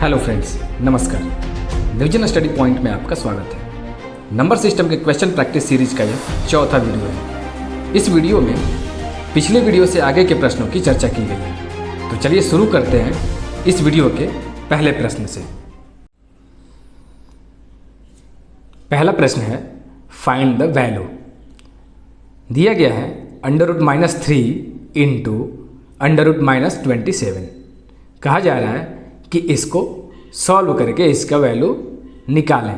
Hello friends, नमस्कार। न्यूजन study point में आपका स्वागत है। नंबर सिस्टम के क्वेश्चन प्रैक्टिस सीरीज का यह चौथा वीडियो है। इस वीडियो में पिछले वीडियो से आगे के प्रश्नों की चर्चा की गई है। तो चलिए शुरू करते हैं इस वीडियो के पहले प्रश्न से। पहला प्रश्न है फाइंड द वैल्यू। दिया गया है √-3 इंटू √-27। कहा जा रहा है कि इसको सॉल्व करके इसका वैल्यू निकालें।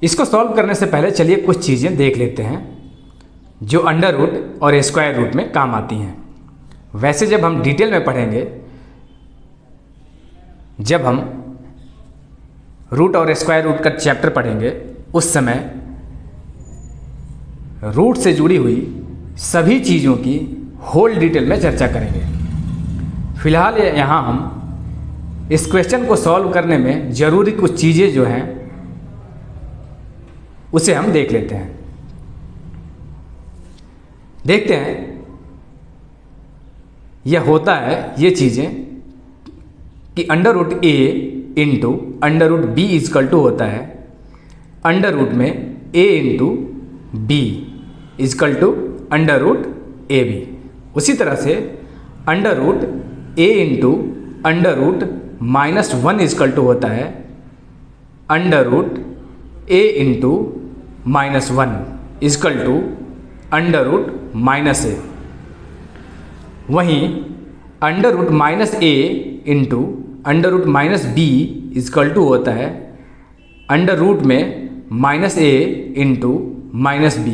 इसको सॉल्व करने से पहले चलिए कुछ चीज़ें देख लेते हैं जो अंडर रूट और स्क्वायर रूट में काम आती हैं। वैसे जब हम डिटेल में पढ़ेंगे, जब हम रूट और स्क्वायर रूट का चैप्टर पढ़ेंगे, उस समय रूट से जुड़ी हुई सभी चीज़ों की होल डिटेल में चर्चा करेंगे। फिलहाल यहाँ हम इस क्वेश्चन को सॉल्व करने में ज़रूरी कुछ चीज़ें जो हैं उसे हम देख लेते हैं। देखते हैं यह होता है ये चीज़ें कि √A into √B is equal to होता है अंडर रूट में A into B is equal to √AB। उसी तरह से under root A into √-1 is equal to होता है √A into -1 is equal to √-A। वहीं √-A into √-B is equal to होता है अंडर रूट में -A इंटू -B।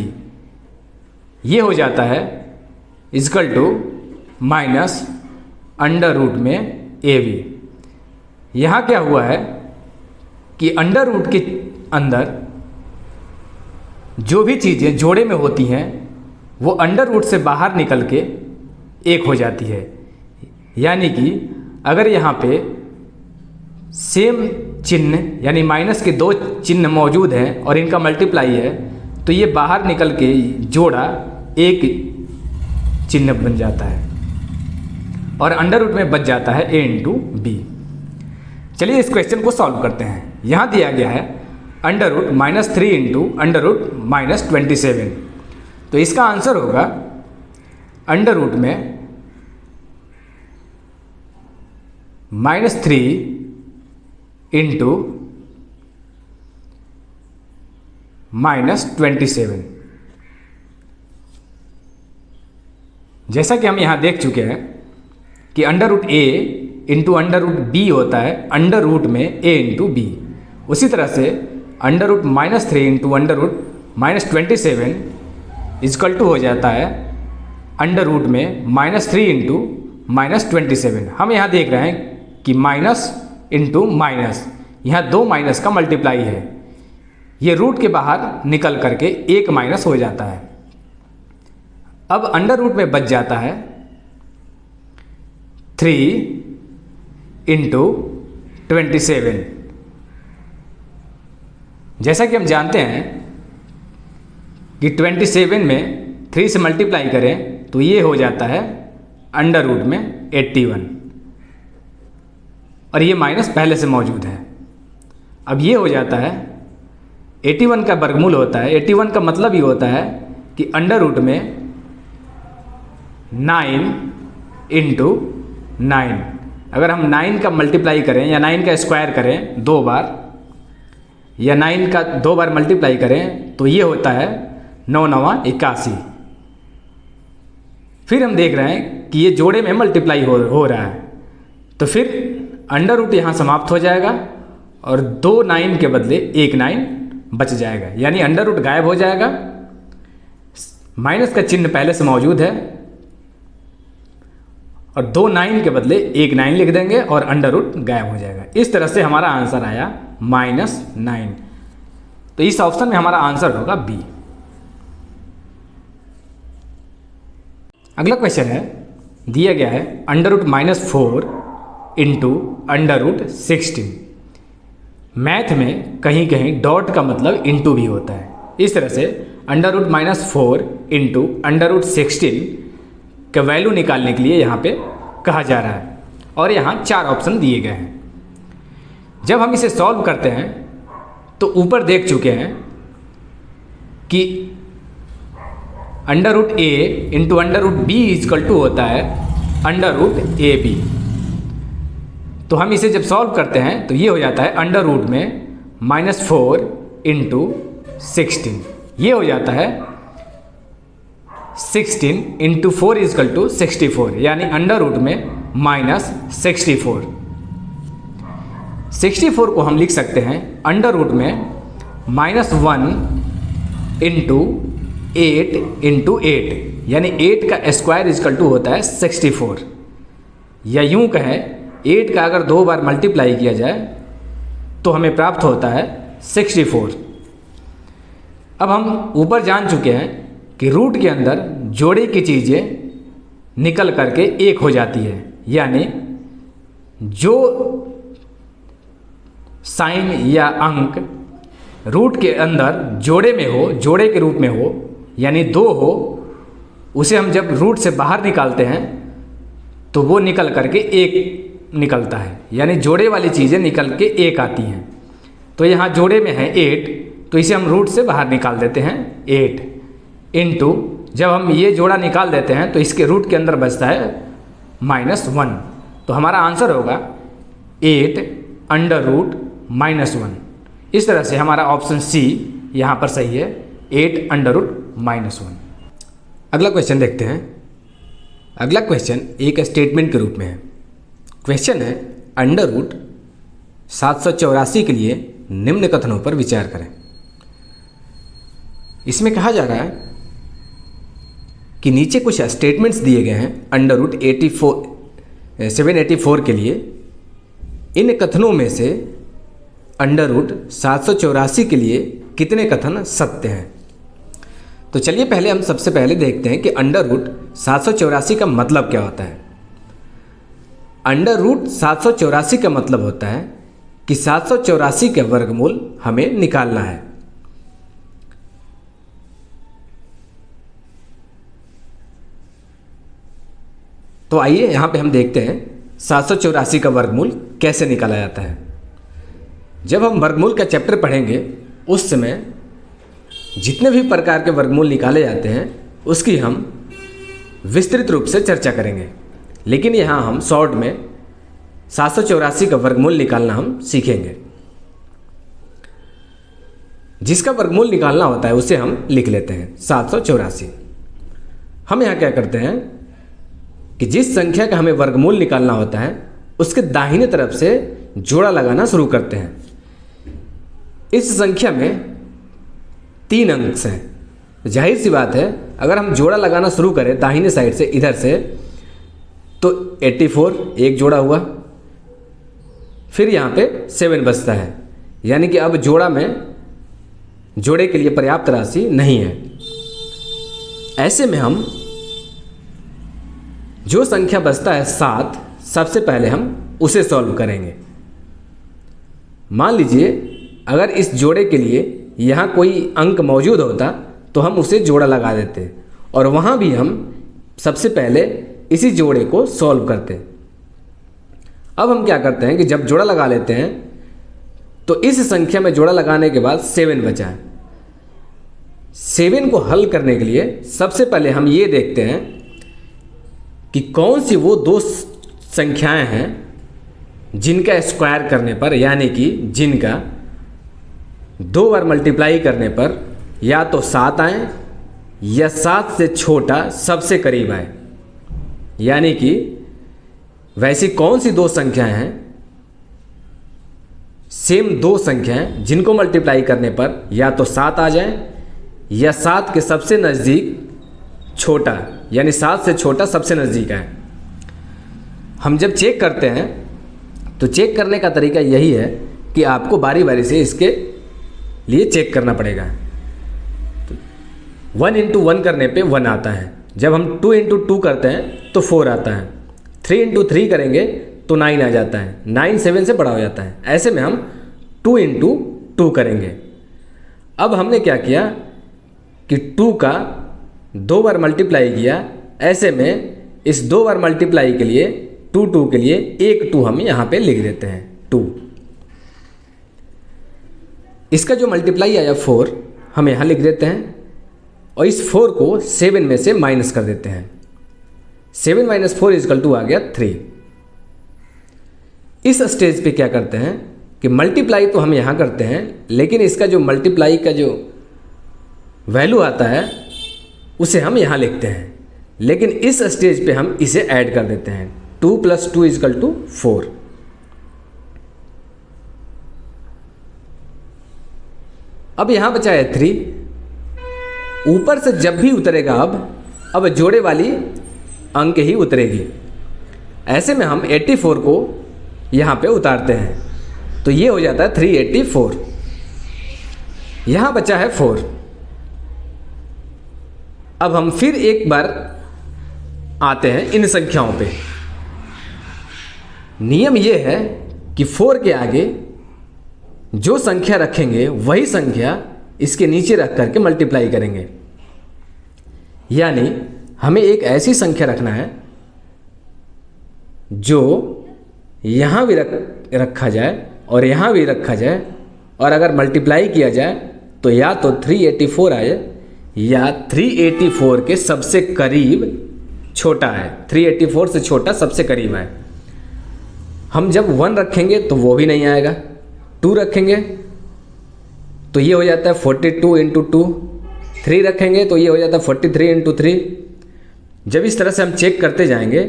ये हो जाता है is equal to minus under root में AB। यहाँ क्या हुआ है कि अंडर रूट के अंदर जो भी चीज़ें जोड़े में होती हैं वो अंडर रूट से बाहर निकल के एक हो जाती है। यानी कि अगर यहाँ पे सेम चिन्ह यानी माइनस के दो चिन्ह मौजूद हैं और इनका मल्टीप्लाई है, तो ये बाहर निकल के जोड़ा एक चिन्ह बन जाता है और अंडर रूट में बच जाता है A इंटू B। चलिए इस क्वेश्चन को सॉल्व करते हैं। यहाँ दिया गया है √-3 इंटू √-27। तो इसका आंसर होगा अंडर रूट में -3 इंटू -27। जैसा कि हम यहाँ देख चुके हैं कि √A इंटू √B होता है अंडर रूट में A इंटू B। उसी तरह से √-3 इंटू √-27 इजकल टू हो जाता है अंडर रूट में -3 इंटू -27। हम यहाँ देख रहे हैं कि माइनस इंटू माइनस, यहाँ दो माइनस का मल्टीप्लाई है। ये रूट के बाहर निकल करके एक माइनस हो जाता है। अब अंडर रूट में बच जाता है 3 इंटू 27। जैसा कि हम जानते हैं कि 27 में 3 से मल्टीप्लाई करें तो ये हो जाता है अंडर रूट में 81 और ये माइनस पहले से मौजूद है। अब ये हो जाता है 81 का वर्गमूल होता है। 81 का मतलब ये होता है कि अंडर रूट में 9 इंटू 9। अगर हम 9 का मल्टीप्लाई करें या 9 का स्क्वायर करें 2 बार या 9 का 2 बार मल्टीप्लाई करें तो ये होता है 9×9 81। फिर हम देख रहे हैं कि ये जोड़े में मल्टीप्लाई हो रहा है, तो फिर अंडर रूट यहाँ समाप्त हो जाएगा और 2 9 के बदले 1 9 बच जाएगा। यानी अंडर रूट गायब हो जाएगा, माइनस का चिन्ह पहले से मौजूद है और 2 9 के बदले 1 9 लिख देंगे और अंडर रूट गायब हो जाएगा। इस तरह से हमारा आंसर आया -9। तो इस ऑप्शन में हमारा आंसर होगा B। अगला क्वेश्चन है, दिया गया है √-4 इंटू √16। मैथ में कहीं कहीं डॉट का मतलब इंटू भी होता है। इस तरह से √-4 इंटू √16 का वैल्यू निकालने के लिए यहाँ पे कहा जा रहा है। और यहाँ 4 ऑप्शन दिए गए हैं। जब हम इसे सॉल्व करते हैं तो ऊपर देख चुके हैं कि under root A into under root B is equal to होता है अंडर रूट ए बी। तो हम इसे जब सॉल्व करते हैं तो ये हो जाता है अंडर रूट में -4 इंटू 16, ये हो जाता है 16 इंटू 4 इजकल टू 64, यानी अंडर रूट में -64। 64 को हम लिख सकते हैं अंडर रूट में -1 इंटू 8 इंटू 8, यानी 8 का स्क्वायर इजकल टू होता है 64, या यूं कहें 8 का अगर 2 बार मल्टीप्लाई किया जाए तो हमें प्राप्त होता है 64। अब हम ऊपर जान चुके हैं कि रूट के अंदर जोड़े की चीज़ें निकल करके एक हो जाती है, यानी जो साइन या अंक रूट के अंदर जोड़े में हो, जोड़े के रूप में हो, यानी 2 हो, उसे हम जब रूट से बाहर निकालते हैं तो वो निकल करके 1 निकलता है, यानी जोड़े वाली चीज़ें निकल के 1 आती हैं। तो यहाँ जोड़े में है 8, तो इसे हम रूट से बाहर निकाल देते हैं 8 इंटू, जब हम ये जोड़ा निकाल देते हैं तो इसके रूट के अंदर बचता है -1। तो हमारा आंसर होगा 8 अंडर रूट -1। इस तरह से हमारा ऑप्शन सी यहाँ पर सही है, 8 अंडर रूट -1। अगला क्वेश्चन देखते हैं। अगला क्वेश्चन एक स्टेटमेंट के रूप में है। क्वेश्चन है अंडर रूट 784 के लिए निम्न कथनों पर विचार करें। इसमें कहा जा रहा है कि नीचे कुछ स्टेटमेंट्स दिए गए हैं अंडर रूट 784 के लिए। इन कथनों में से अंडर रूट 784 के लिए कितने कथन सत्य हैं? तो चलिए पहले हम सबसे पहले देखते हैं कि अंडर रूट 784 का मतलब क्या होता है। अंडर रूट 784 का मतलब होता है कि 784 के वर्गमूल हमें निकालना है। तो आइए यहाँ पे हम देखते हैं 784 का वर्गमूल कैसे निकाला जाता है। जब हम वर्गमूल का चैप्टर पढ़ेंगे उस समय जितने भी प्रकार के वर्गमूल निकाले जाते हैं उसकी हम विस्तृत रूप से चर्चा करेंगे, लेकिन यहाँ हम शॉर्ट में 784 का वर्गमूल निकालना हम सीखेंगे। जिसका वर्गमूल निकालना होता है उसे हम लिख लेते हैं 784। हम यहाँ क्या करते हैं कि जिस संख्या का हमें वर्गमूल निकालना होता है उसके दाहिने तरफ से जोड़ा लगाना शुरू करते हैं। इस संख्या में 3 अंक हैं। जाहिर सी बात है अगर हम जोड़ा लगाना शुरू करें दाहिने साइड से इधर से तो 84 एक जोड़ा हुआ, फिर यहाँ पे 7 बचता है, यानी कि अब जोड़े के लिए पर्याप्त राशि नहीं है। ऐसे में हम जो संख्या बचता है 7, सबसे पहले हम उसे सॉल्व करेंगे। मान लीजिए अगर इस जोड़े के लिए यहाँ कोई अंक मौजूद होता तो हम उसे जोड़ा लगा देते और वहाँ भी हम सबसे पहले इसी जोड़े को सॉल्व करते। अब हम क्या करते हैं कि जब जोड़ा लगा लेते हैं तो इस संख्या में जोड़ा लगाने के बाद 7 बचा है। 7 को हल करने के लिए सबसे पहले हम ये देखते हैं कि कौन सी वो 2 संख्याएं हैं जिनका स्क्वायर करने पर, यानी कि जिनका 2 बार मल्टीप्लाई करने पर या तो 7 आए या 7 से छोटा सबसे करीब आए, यानी कि वैसी कौन सी 2 संख्याएं हैं, सेम 2 संख्याएं जिनको मल्टीप्लाई करने पर या तो 7 आ जाए या 7 के सबसे नज़दीक छोटा, यानी 7 से छोटा सबसे नज़दीक है। हम जब चेक करते हैं तो चेक करने का तरीका यही है कि आपको बारी बारी से इसके लिए चेक करना पड़ेगा। तो 1 इंटू 1 करने पे 1 आता है, जब हम 2 इंटू 2 करते हैं तो 4 आता है, 3 इंटू 3 करेंगे तो 9 आ जाता है, 9 7 से बड़ा हो जाता है। ऐसे में हम 2 इंटू 2 करेंगे। अब हमने क्या किया कि 2 का 2 बार मल्टीप्लाई किया, ऐसे में इस 2 बार मल्टीप्लाई के लिए 2 के लिए एक 2 हम यहाँ पे लिख देते हैं 2। इसका जो मल्टीप्लाई आया 4 हम यहाँ लिख देते हैं और इस 4 को 7 में से माइनस कर देते हैं। 7 - 4 = आ गया 3। इस स्टेज पे क्या करते हैं कि मल्टीप्लाई तो हम यहाँ करते हैं, लेकिन इसका जो मल्टीप्लाई का जो वैल्यू आता है उसे हम यहाँ लिखते हैं, लेकिन इस स्टेज पे हम इसे ऐड कर देते हैं। 2 + 2 = 4। अब यहाँ बचा है 3। ऊपर से जब भी उतरेगा अब जोड़े वाली अंक ही उतरेगी। ऐसे में हम 84 को यहाँ पे उतारते हैं तो ये हो जाता है 384। यहाँ बचा है 4। अब हम फिर एक बार आते हैं इन संख्याओं पे। नियम ये है कि 4 के आगे जो संख्या रखेंगे वही संख्या इसके नीचे रख करके मल्टीप्लाई करेंगे। यानी हमें एक ऐसी संख्या रखना है जो यहाँ भी रखा जाए और यहाँ भी रखा जाए, और अगर मल्टीप्लाई किया जाए तो या तो 384 आए या 384 के सबसे करीब छोटा है, 384 से छोटा सबसे करीब है। हम जब 1 रखेंगे तो वो भी नहीं आएगा, 2 रखेंगे तो ये हो जाता है 42 × 2, 3 रखेंगे तो ये हो जाता है 43 × 3। जब इस तरह से हम चेक करते जाएंगे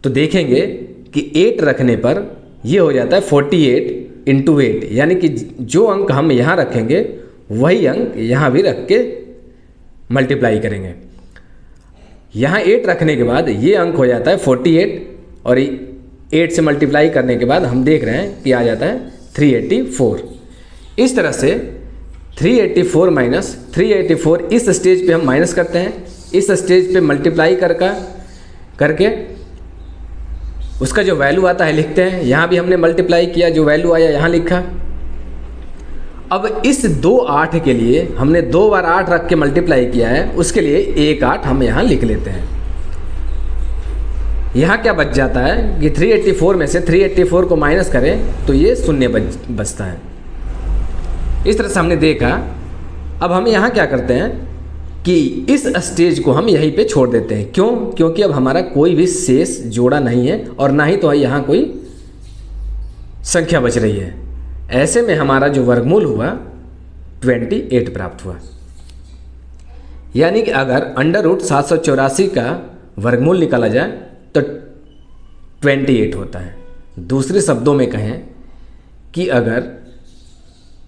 तो देखेंगे कि 8 रखने पर ये हो जाता है 48 × 8, यानी कि जो अंक हम यहाँ रखेंगे वही अंक यहाँ भी रख के मल्टीप्लाई करेंगे। यहाँ 8 रखने के बाद ये अंक हो जाता है 48 और 8 से मल्टीप्लाई करने के बाद हम देख रहे हैं कि आ जाता है 384। इस तरह से 384 - 384 इस स्टेज पे हम माइनस करते हैं, इस स्टेज पे मल्टीप्लाई करके उसका जो वैल्यू आता है लिखते हैं। यहाँ भी हमने मल्टीप्लाई किया, जो वैल्यू आया यहाँ लिखा। अब इस 2 8 के लिए हमने 2 बार 8 रख के मल्टीप्लाई किया है, उसके लिए 1 8 हम यहाँ लिख लेते हैं। यहाँ क्या बच जाता है कि 384 में से 384 को माइनस करें तो ये 0 बचता है। इस तरह से हमने देखा। अब हम यहाँ क्या करते हैं कि इस स्टेज को हम यहीं पे छोड़ देते हैं। क्यों? क्योंकि अब हमारा कोई भी शेष जोड़ा नहीं है और ना ही तो यहाँ कोई संख्या बच रही है। ऐसे में हमारा जो वर्गमूल हुआ 28 प्राप्त हुआ। यानी कि अगर √784 का वर्गमूल निकाला जाए तो 28 होता है। दूसरे शब्दों में कहें कि अगर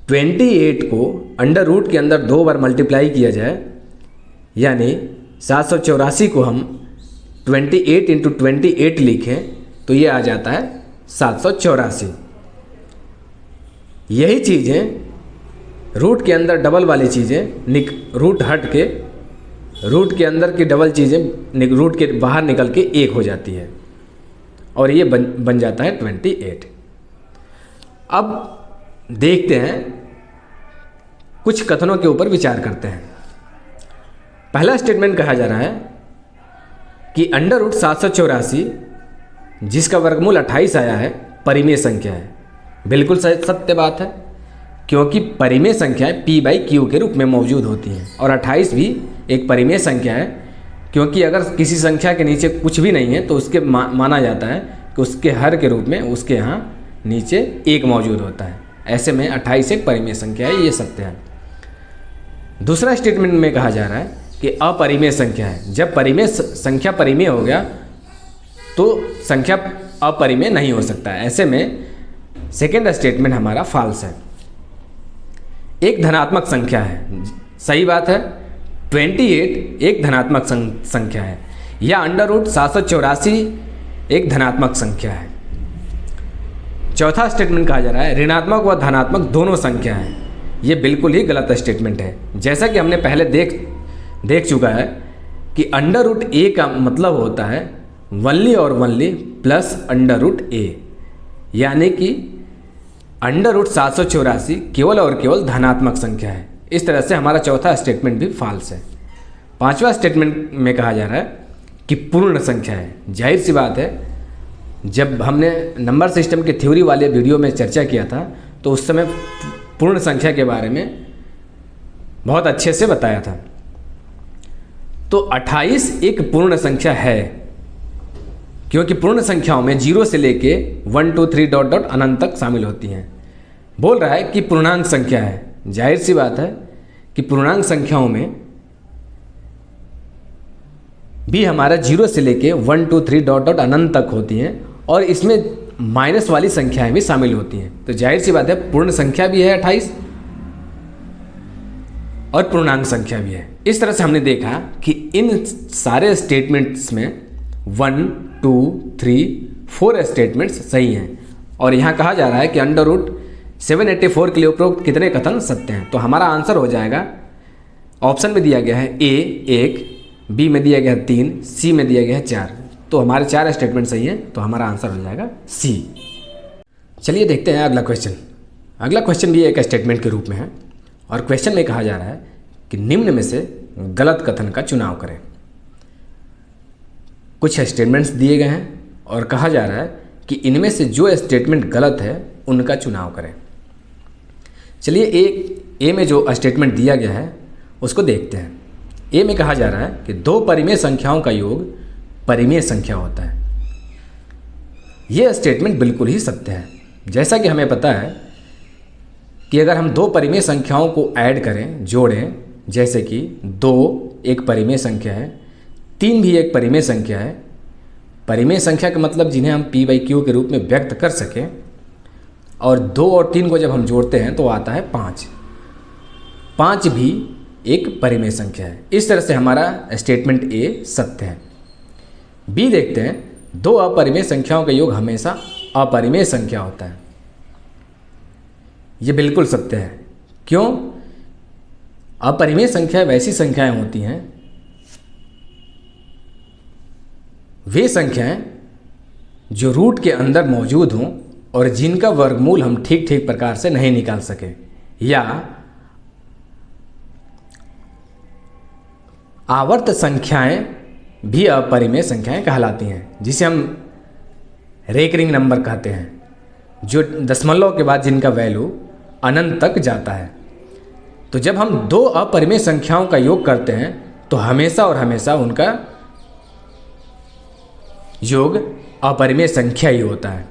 28 को अंडर रूट के अंदर 2 बार मल्टीप्लाई किया जाए, यानी 784 को हम 28 × 28 लिखें तो ये आ जाता है 784। यही चीज़ें रूट के अंदर डबल वाली चीज़ें रूट हट के रूट के अंदर की डबल चीज़ें रूट के बाहर निकल के 1 हो जाती है और ये बन जाता है 28। अब देखते हैं, कुछ कथनों के ऊपर विचार करते हैं। पहला स्टेटमेंट कहा जा रहा है कि √784 जिसका वर्गमूल 28 आया है परिमेय संख्या है। बिल्कुल सत्य बात है, क्योंकि परिमेय संख्याएं p/q के रूप में मौजूद होती हैं और 28 भी एक परिमेय संख्या है, क्योंकि अगर किसी संख्या के नीचे कुछ भी नहीं है तो उसके माना जाता है कि उसके हर के रूप में उसके यहाँ नीचे 1 मौजूद होता है। ऐसे में 28 एक परिमेय संख्या है, ये सत्य है। दूसरा स्टेटमेंट में कहा जा रहा है कि अपरिमेय संख्या है। जब परिमेय संख्या परिमेय हो गया तो संख्या अपरिमेय नहीं हो सकता है। ऐसे में सेकेंड स्टेटमेंट हमारा फॉल्स है। एक धनात्मक संख्या है, सही बात है। 28 एक धनात्मक संख्या है या √784 एक धनात्मक संख्या है। चौथा स्टेटमेंट कहा जा रहा है ऋणात्मक व धनात्मक दोनों संख्या है। ये बिल्कुल ही गलत स्टेटमेंट है। जैसा कि हमने पहले देख चुका है कि √a का मतलब होता है वनली और वनली प्लस √a, यानी कि √784 केवल और केवल धनात्मक संख्या है। इस तरह से हमारा चौथा स्टेटमेंट भी फॉल्स है। पांचवा स्टेटमेंट में कहा जा रहा है कि पूर्ण संख्या है। जाहिर सी बात है, जब हमने नंबर सिस्टम के थ्योरी वाले वीडियो में चर्चा किया था तो उस समय पूर्ण संख्या के बारे में बहुत अच्छे से बताया था। तो 28 एक पूर्ण संख्या है, क्योंकि पूर्ण संख्याओं में 0 से लेके 1 2 3 डॉट डॉट अनंत तक शामिल होती हैं। बोल रहा है कि पूर्णांक संख्या है, जाहिर सी बात है कि पूर्णांक संख्याओं में भी हमारा 0 से लेके 1 2 3 डॉट डॉट अनंत तक होती हैं, और इसमें माइनस वाली संख्याएं भी शामिल होती हैं। तो जाहिर सी बात है पूर्ण संख्या भी है 28 और पूर्णांक संख्या भी है। इस तरह से हमने देखा कि इन सारे स्टेटमेंट्स में 1 2 3 4 स्टेटमेंट्स सही हैं, और यहाँ कहा जा रहा है कि अंडर रूट 784 के लिए उपरोक्त कितने कथन सत्य हैं। तो हमारा आंसर हो जाएगा, ऑप्शन में दिया गया है ए 1, बी में दिया गया है 3, सी में दिया गया है 4। तो हमारे 4 स्टेटमेंट सही हैं, तो हमारा आंसर हो जाएगा सी। चलिए देखते हैं अगला क्वेश्चन। अगला क्वेश्चन भी एक स्टेटमेंट के रूप में है, और क्वेश्चन में कहा जा रहा है कि निम्न में से गलत कथन का चुनाव करें। कुछ स्टेटमेंट्स दिए गए हैं और कहा जा रहा है कि इनमें से जो स्टेटमेंट गलत है उनका चुनाव करें। चलिए ए में जो स्टेटमेंट दिया गया है उसको देखते हैं। ए में कहा जा रहा है कि दो परिमेय संख्याओं का योग परिमेय संख्या होता है। यह स्टेटमेंट बिल्कुल ही सत्य है। जैसा कि हमें पता है कि अगर हम दो परिमेय संख्याओं को ऐड करें, जोड़ें, जैसे कि 2 एक परिमेय संख्या है, 3 भी एक परिमेय संख्या है। परिमेय संख्या का मतलब जिन्हें हम p/q के रूप में व्यक्त कर सकें, और 2 और 3 को जब हम जोड़ते हैं तो आता है 5। 5 भी एक परिमेय संख्या है। इस तरह से हमारा स्टेटमेंट ए सत्य है। बी देखते हैं, दो अपरिमेय संख्याओं का योग हमेशा अपरिमेय संख्या होता है। यह बिल्कुल सत्य है। क्यों? अपरिमेय संख्या वैसी संख्याएं होती हैं, वे संख्याएं जो रूट के अंदर मौजूद हों और जिनका वर्गमूल हम ठीक ठीक प्रकार से नहीं निकाल सके, या आवर्त संख्याएं भी अपरिमेय संख्याएं कहलाती हैं, जिसे हम रेकरिंग नंबर कहते हैं, जो दशमलव के बाद जिनका वैल्यू अनंत तक जाता है। तो जब हम दो अपरिमेय संख्याओं का योग करते हैं तो हमेशा और हमेशा उनका योग अपरिमेय संख्या ही होता है।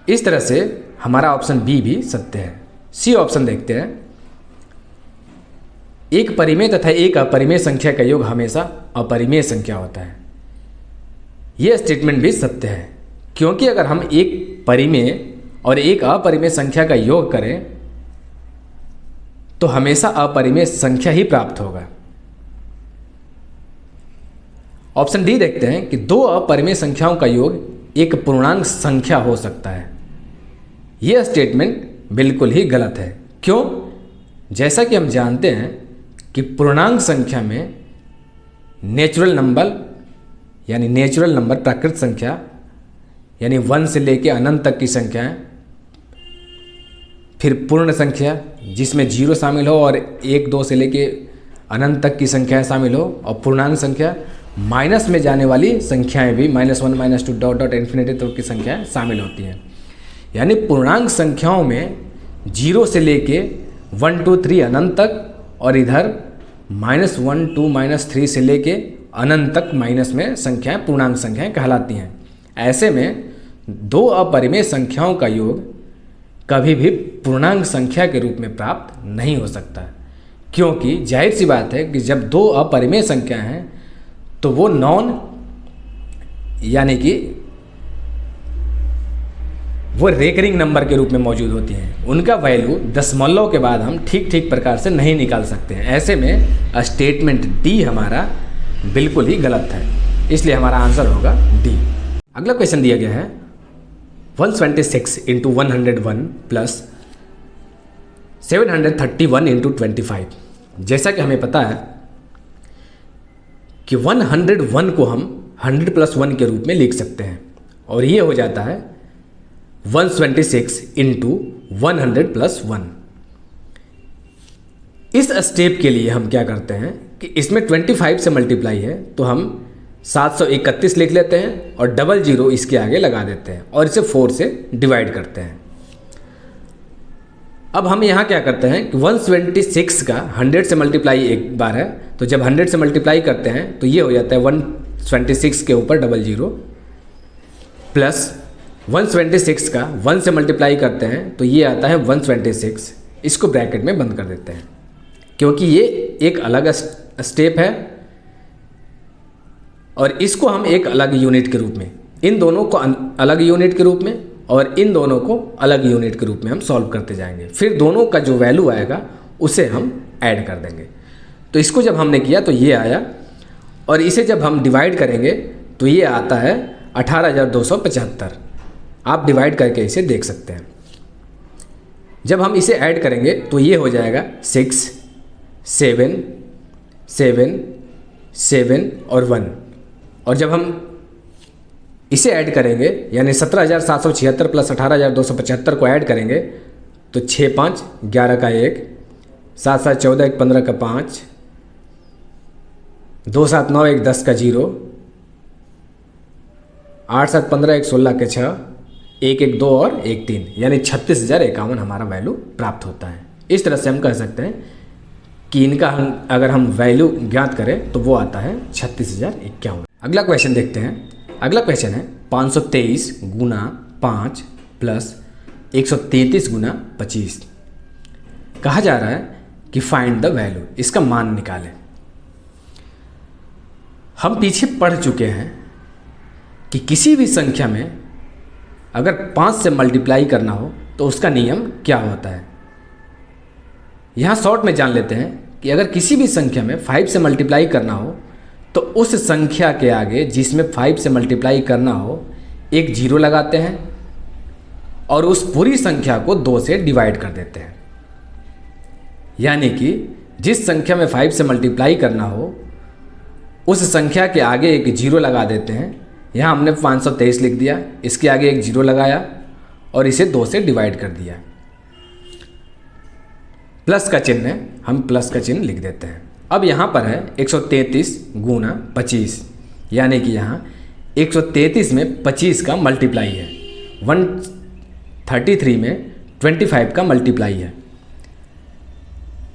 इस तरह से हमारा ऑप्शन बी भी सत्य है। सी ऑप्शन देखते हैं, एक परिमेय तथा एक अपरिमेय संख्या का योग हमेशा अपरिमेय संख्या होता है। यह स्टेटमेंट भी सत्य है, क्योंकि अगर हम एक परिमेय और एक अपरिमेय संख्या का योग करें तो हमेशा अपरिमेय संख्या ही प्राप्त होगा। ऑप्शन डी देखते हैं कि दो अपरिमेय संख्याओं का योग एक पूर्णांक संख्या हो सकता है। यह स्टेटमेंट बिल्कुल ही गलत है। क्यों? जैसा कि हम जानते हैं कि पूर्णांक संख्या में नेचुरल नंबर प्राकृत संख्या यानी 1 से लेकर अनंत तक की संख्याएं, फिर पूर्ण संख्या जिसमें 0 शामिल हो और 1 2 से लेके अनंत तक की संख्याएं शामिल हो, और पूर्णांक संख्या माइनस में जाने वाली संख्याएं भी -1 -2 डॉट डॉट इन्फिनिटी तक की संख्याएं शामिल होती हैं। यानी पूर्णांक संख्याओं में 0 से लेके 1 2 3 अनंत तक, और इधर -1 2 -3 से लेके अनंत तक माइनस में संख्याएं पूर्णांक संख्याएं कहलाती हैं। ऐसे में दो अपरिमेय संख्याओं का योग कभी भी पूर्णांक संख्या के रूप में प्राप्त नहीं हो सकता, क्योंकि जाहिर सी बात है कि जब दो अपरिमेय संख्या हैं तो वो यानी कि वो रेकरिंग नंबर के रूप में मौजूद होती हैं। उनका वैल्यू दशमलव के बाद हम ठीक ठीक प्रकार से नहीं निकाल सकते हैं। ऐसे में स्टेटमेंट डी हमारा बिल्कुल ही गलत है, इसलिए हमारा आंसर होगा डी। अगला क्वेश्चन दिया गया है 126 × 101 प्लस 731 × 25। जैसा कि हमें पता है कि 101 को हम 100 + 1 के रूप में लिख सकते हैं, और ये हो जाता है 126 × 100 + 1। इस स्टेप के लिए हम क्या करते हैं कि इसमें 25 से मल्टीप्लाई है, तो हम 731 लिख लेते हैं और डबल जीरो इसके आगे लगा देते हैं और इसे 4 से डिवाइड करते हैं। अब हम यहाँ क्या करते हैं कि 126 का 100 से मल्टीप्लाई एक बार है, तो जब 100 से मल्टीप्लाई करते हैं तो ये हो जाता है 126 के ऊपर डबल जीरो प्लस 126 का 1 से मल्टीप्लाई करते हैं तो ये आता है 126, इसको ब्रैकेट में बंद कर देते हैं क्योंकि ये एक अलग स्टेप है और इसको हम एक अलग यूनिट के रूप में, इन दोनों को अलग यूनिट के रूप में और इन दोनों को अलग यूनिट के रूप में हम सॉल्व करते जाएंगे। फिर दोनों का जो वैल्यू आएगा उसे हम ऐड कर देंगे। तो इसको जब हमने किया तो ये आया और इसे जब हम डिवाइड करेंगे तो ये आता है 18,275। आप डिवाइड करके इसे देख सकते हैं। जब हम इसे ऐड करेंगे तो ये हो जाएगा 6, 7, 7, 7 और 1। और जब हम इसे ऐड करेंगे यानी 17,776 प्लस 18,275 को ऐड करेंगे तो 6, 5, 11 का 1, 7, 7, 14, 1, 15 का 5, 2, 7, 9, 1, 10 का 0, 8, 7, 15, 1, 16 के 6, 1, 1, 2 और 1, 3 यानी 36,051 हमारा वैल्यू प्राप्त होता है। इस तरह से हम कह सकते हैं कि इनका अगर हम वैल्यू ज्ञात करें तो वो आता है 36,051। अगला क्वेश्चन देखते हैं। अगला क्वेश्चन है 523 गुना 5 प्लस 133 गुना 25। कहा जा रहा है कि फाइंड द वैल्यू, इसका मान निकालें। हम पीछे पढ़ चुके हैं कि किसी भी संख्या में अगर 5 से मल्टीप्लाई करना हो तो उसका नियम क्या होता है। यहाँ शॉर्ट में जान लेते हैं कि अगर किसी भी संख्या में 5 से मल्टीप्लाई करना हो तो उस संख्या के आगे जिसमें 5 से मल्टीप्लाई करना हो एक जीरो लगाते हैं और उस पूरी संख्या को 2 से डिवाइड कर देते हैं। यानी कि जिस संख्या में 5 से मल्टीप्लाई करना हो उस संख्या के आगे एक जीरो लगा देते हैं। यहाँ हमने 523 लिख दिया, इसके आगे एक जीरो लगाया और इसे 2 से डिवाइड कर दिया। प्लस का चिन्ह है, हम प्लस का चिन्ह लिख देते हैं। अब यहाँ पर है 133 गुना 25, यानी कि यहाँ 133 में 25 का मल्टीप्लाई है, 133 में 25 का मल्टीप्लाई है।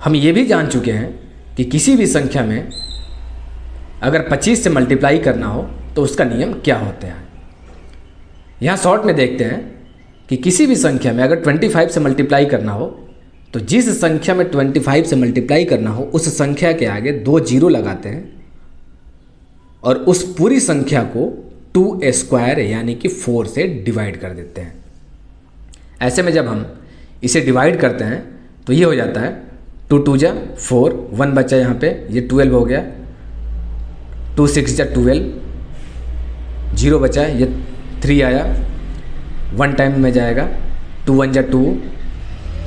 हम ये भी जान चुके हैं कि किसी भी संख्या में अगर 25 से मल्टीप्लाई करना हो तो उसका नियम क्या होते हैं। यहाँ शॉर्ट में देखते हैं कि किसी भी संख्या में अगर 25 से मल्टीप्लाई करना हो तो जिस संख्या में 25 से मल्टीप्लाई करना हो उस संख्या के आगे 2 जीरो लगाते हैं और उस पूरी संख्या को 2 स्क्वायर यानी कि 4 से डिवाइड कर देते हैं। ऐसे में जब हम इसे डिवाइड करते हैं तो ये हो जाता है 2 2 जा 4, 1 बचा यहाँ पे, ये 12 हो गया, 2 6 जा 12, 0 बचा, ये 3 आया, 1 टाइम में जाएगा, 2 1 जा 2,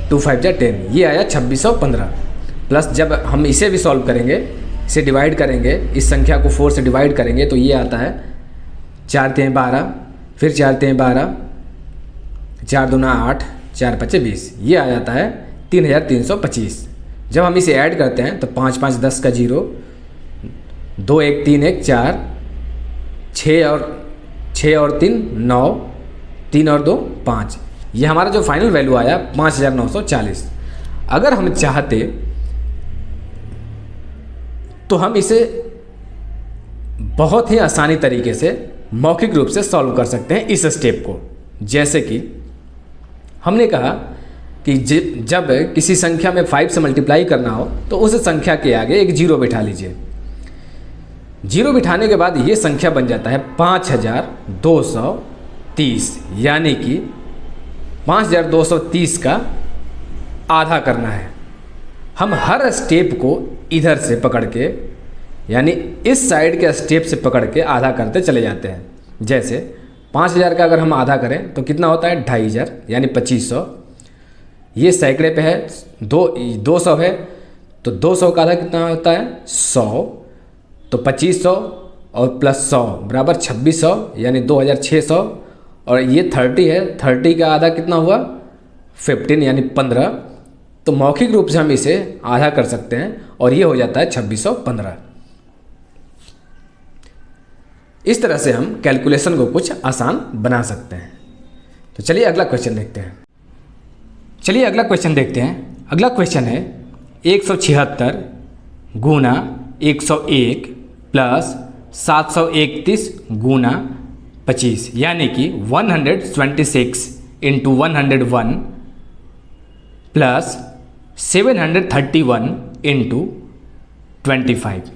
2 5 जा 10, ये आया 2615। प्लस जब हम इसे भी सॉल्व करेंगे, इसे डिवाइड करेंगे, इस संख्या को 4 से डिवाइड करेंगे तो ये आता है 4 3 12, फिर 4 3 12, 4 दूना 8, 4 5 20, ये आ जाता है 3325। जब हम इसे ऐड करते हैं तो 5 5 10 का 0, 2 1 3 1 4, 6 और 3 9, 3 और 2 5, ये हमारा जो फाइनल वैल्यू आया 5940। अगर हम चाहते तो हम इसे बहुत ही आसानी तरीके से मौखिक रूप से सॉल्व कर सकते हैं इस स्टेप को। जैसे कि हमने कहा कि जब किसी संख्या में 5 से मल्टीप्लाई करना हो तो उस संख्या के आगे एक जीरो बिठा लीजिए। जीरो बिठाने के बाद ये संख्या बन जाता है 5230, यानी कि 5230 का आधा करना है। हम हर स्टेप को इधर से पकड़ के यानी इस साइड के स्टेप से पकड़ के आधा करते चले जाते हैं। जैसे 5000 का अगर हम आधा करें तो कितना होता है 2500 यानी 2500। ये सैकड़े पे है, 200 है तो 200 का आधा कितना होता है 100, तो 2500 और प्लस 100 बराबर 2600 यानी 2600। और ये 30 है, 30 का आधा कितना हुआ 15 यानी 15। तो मौखिक रूप से हम इसे आधा कर सकते हैं और ये हो जाता है 2615। इस तरह से हम कैलकुलेशन को कुछ आसान बना सकते हैं। तो चलिए अगला क्वेश्चन देखते हैं। अगला क्वेश्चन है 176 गुना 101 प्लस 731 गुना 25 यानी कि 126 इंटू 101 प्लस 731 इंटू 25।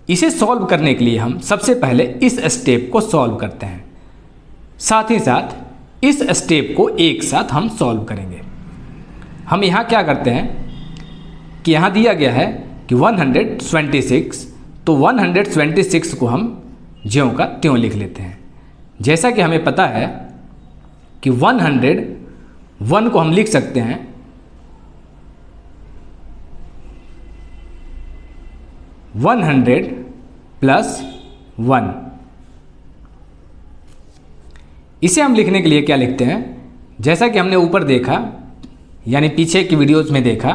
इसे सॉल्व करने के लिए हम सबसे पहले इस स्टेप को सॉल्व करते हैं, साथ ही साथ इस स्टेप को एक साथ हम सॉल्व करेंगे। हम यहाँ क्या करते हैं कि यहाँ दिया गया है कि 126, तो 126 को हम ज्यों का त्यों लिख लेते हैं। जैसा कि हमें पता है कि 101 को हम लिख सकते हैं 100 प्लस 1। इसे हम लिखने के लिए क्या लिखते हैं, जैसा कि हमने ऊपर देखा यानी पीछे की वीडियोस में देखा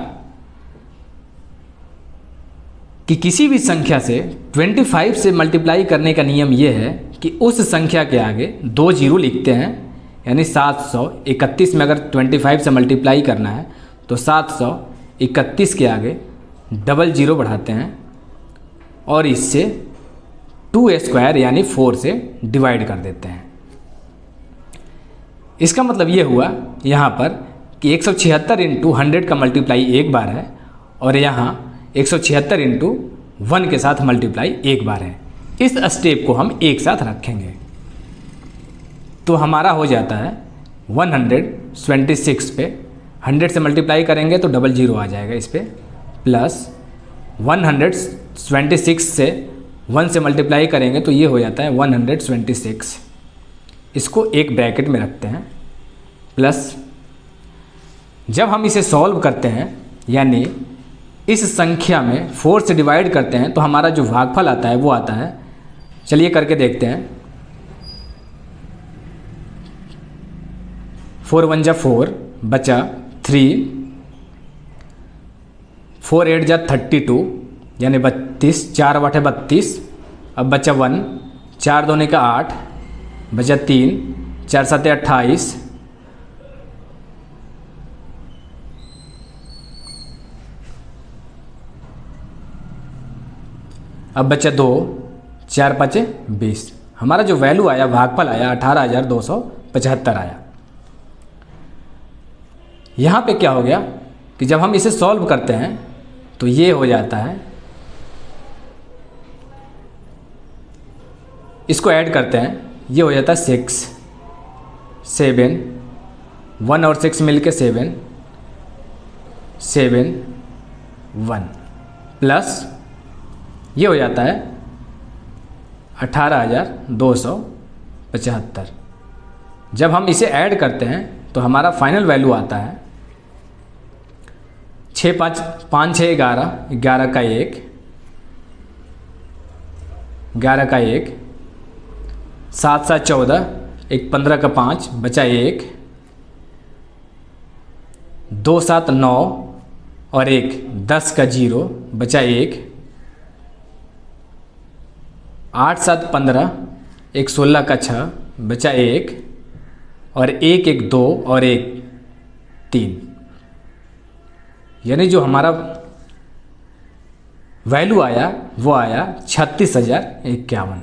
कि किसी भी संख्या से 25 से मल्टीप्लाई करने का नियम यह है कि उस संख्या के आगे 2 जीरो लिखते हैं। यानी 731 में अगर 25 से मल्टीप्लाई करना है तो 731 के आगे डबल जीरो बढ़ाते हैं और इससे 2 स्क्वायर यानी 4 से डिवाइड कर देते हैं। इसका मतलब ये हुआ यहाँ पर कि 176 इंटू 100 का मल्टीप्लाई एक बार है और यहाँ 176 इंटू 1 के साथ मल्टीप्लाई एक बार है। इस स्टेप को हम एक साथ रखेंगे तो हमारा हो जाता है 126 पे 100 से मल्टीप्लाई करेंगे तो डबल जीरो आ जाएगा इस पर, प्लस 126 से 1 से मल्टीप्लाई करेंगे तो ये हो जाता है 126। इसको एक ब्रैकेट में रखते हैं, प्लस जब हम इसे सॉल्व करते हैं यानी इस संख्या में 4 से डिवाइड करते हैं तो हमारा जो भागफल आता है वो आता है, चलिए करके देखते हैं। 4 1 जा 4 बचा 3, 4 8 जा 32 यानी 32, 4 8 है 32, अब बचा 1, 4 2 का 8 बचा 3, 4 7 28, अब बचा 2, 4 5 20। हमारा जो वैल्यू आया भागफल आया 18,275 आया। यहाँ पे क्या हो गया कि जब हम इसे सॉल्व करते हैं तो ये हो जाता है, इसको ऐड करते हैं, ये हो जाता है 6 7, 1 और 6 मिलके 7 7 1 प्लस ये हो जाता है 18,275। जब हम इसे ऐड करते हैं तो हमारा फाइनल वैल्यू आता है 6 5 5 6 11, 11 का 1, 11 का 1, 7 7 14, 1 15 का 5 बचा 1, 2 7 9 और 1 10 का 0 बचा 1, 8 7 15, 1 16 का 6 बचा 1 और 1 1 2 और 1 3। यानी जो हमारा वैल्यू आया वो आया 36,051।